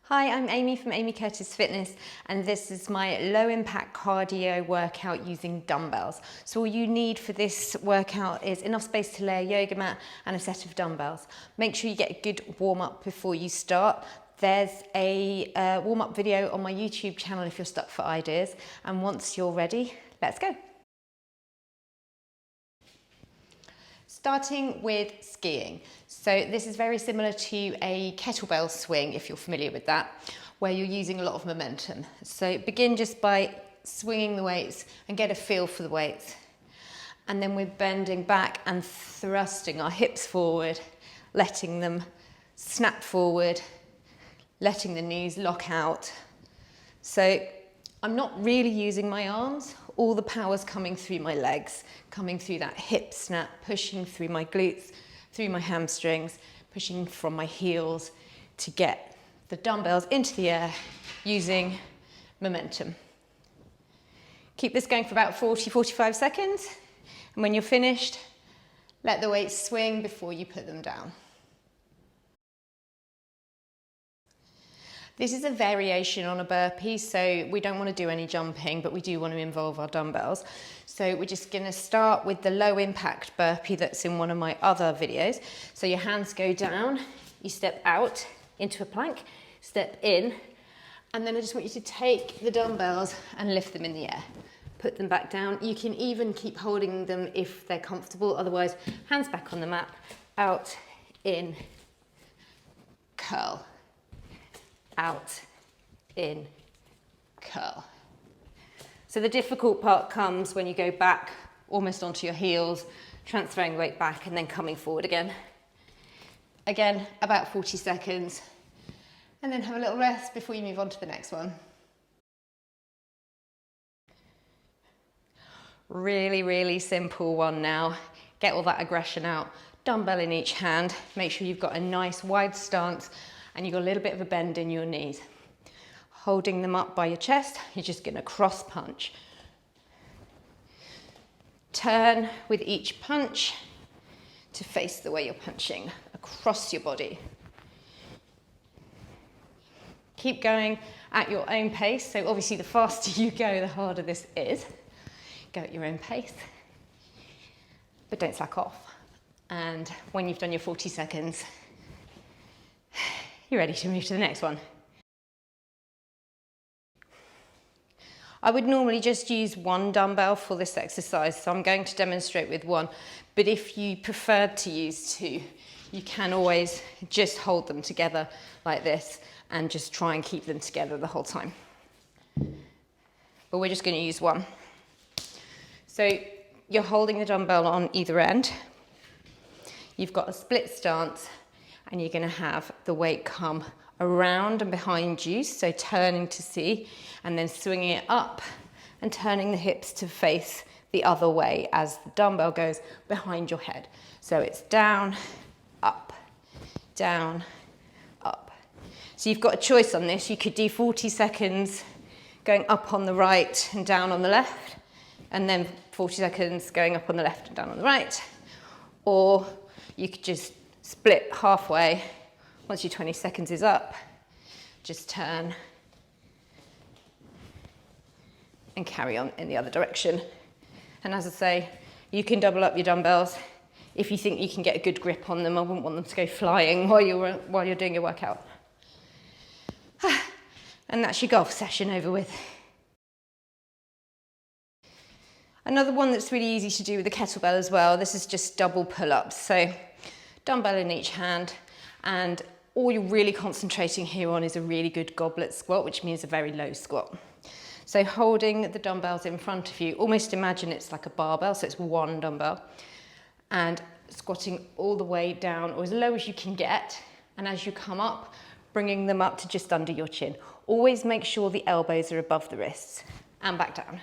Hi, I'm Amy from Amy Curtis Fitness, and this is my low impact cardio workout using dumbbells. So all you need for this workout is enough space to lay a yoga mat and a set of dumbbells. Make sure you get a good warm up before you start. There's a warm up video on my YouTube channel if you're stuck for ideas. And once you're ready, let's go. Starting with skiing. So this is very similar to a kettlebell swing, if you're familiar with that, where you're using a lot of momentum. So begin just by swinging the weights and get a feel for the weights. And then we're bending back and thrusting our hips forward, letting them snap forward, letting the knees lock out. So I'm not really using my arms. All the power's coming through my legs, coming through that hip snap, pushing through my glutes, through my hamstrings, pushing from my heels to get the dumbbells into the air using momentum. Keep this going for about 40-45 seconds. And when you're finished, let the weights swing before you put them down. This is a variation on a burpee, so we don't want to do any jumping, but we do want to involve our dumbbells. So we're just going to start with the low impact burpee that's in one of my other videos. So your hands go down, you step out into a plank, step in, and then I just want you to take the dumbbells and lift them in the air. Put them back down. You can even keep holding them if they're comfortable, otherwise hands back on the mat, out, in, curl. Out, in, curl. So the difficult part comes when you go back almost onto your heels, transferring the weight back and then coming forward again. Again, about 40 seconds, and then have a little rest before you move on to the next one. Really, really simple one now. Get all that aggression out. Dumbbell in each hand. Make sure you've got a nice wide stance and you've got a little bit of a bend in your knees. Holding them up by your chest, you're just going to cross punch. Turn with each punch to face the way you're punching across your body. Keep going at your own pace. So obviously the faster you go, the harder this is. Go at your own pace, but don't slack off. And when you've done your 40 seconds, you're ready to move to the next one. I would normally just use one dumbbell for this exercise, so I'm going to demonstrate with one, but if you preferred to use two, you can always just hold them together like this and just try and keep them together the whole time. But we're just going to use one. So you're holding the dumbbell on either end. You've got a split stance, and you're going to have the weight come around and behind you, so turning to see, and then swinging it up and turning the hips to face the other way as the dumbbell goes behind your head. So it's down, up, down, up. So you've got a choice on this. You could do 40 seconds going up on the right and down on the left, and then 40 seconds going up on the left and down on the right, or you could just split halfway. Once your 20 seconds is up, just turn and carry on in the other direction. And as I say, you can double up your dumbbells if you think you can get a good grip on them. I wouldn't want them to go flying while you're doing your workout. And that's your golf session over with. Another one that's really easy to do with the kettlebell as well, this is just double pull-ups. So dumbbell in each hand, and all you're really concentrating here on is a really good goblet squat, which means a very low squat. So holding the dumbbells in front of you, almost imagine it's like a barbell, so it's one dumbbell, and squatting all the way down or as low as you can get, and as you come up, bringing them up to just under your chin. Always make sure the elbows are above the wrists, and back down.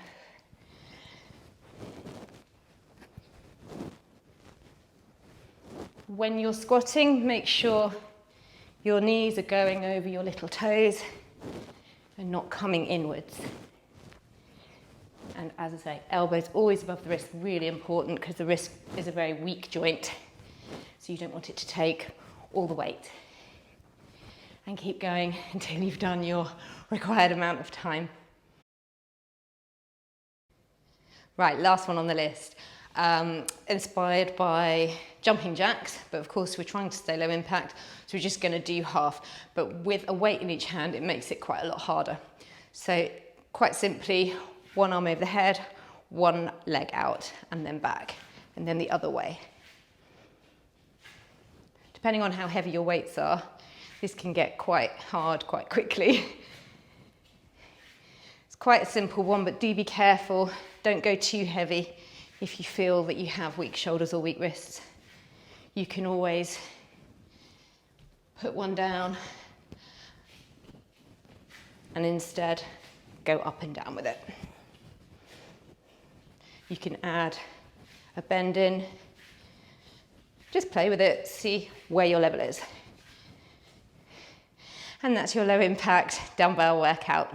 When you're squatting, make sure your knees are going over your little toes and not coming inwards. And as I say, elbows always above the wrist, really important because the wrist is a very weak joint, so you don't want it to take all the weight. and keep going until you've done your required amount of time. Right, last one on the list. Inspired by jumping jacks, but of course we're trying to stay low impact, so we're just going to do half. But with a weight in each hand, it makes it quite a lot harder. So quite simply, one arm over the head, one leg out, and then back, and then the other way. Depending on how heavy your weights are, this can get quite hard quite quickly. It's quite a simple one, but do be careful. Don't go too heavy if you feel that you have weak shoulders or weak wrists. You can always put one down and instead go up and down with it. You can add a bend in. Just play with it, see where your level is. And that's your low impact dumbbell workout.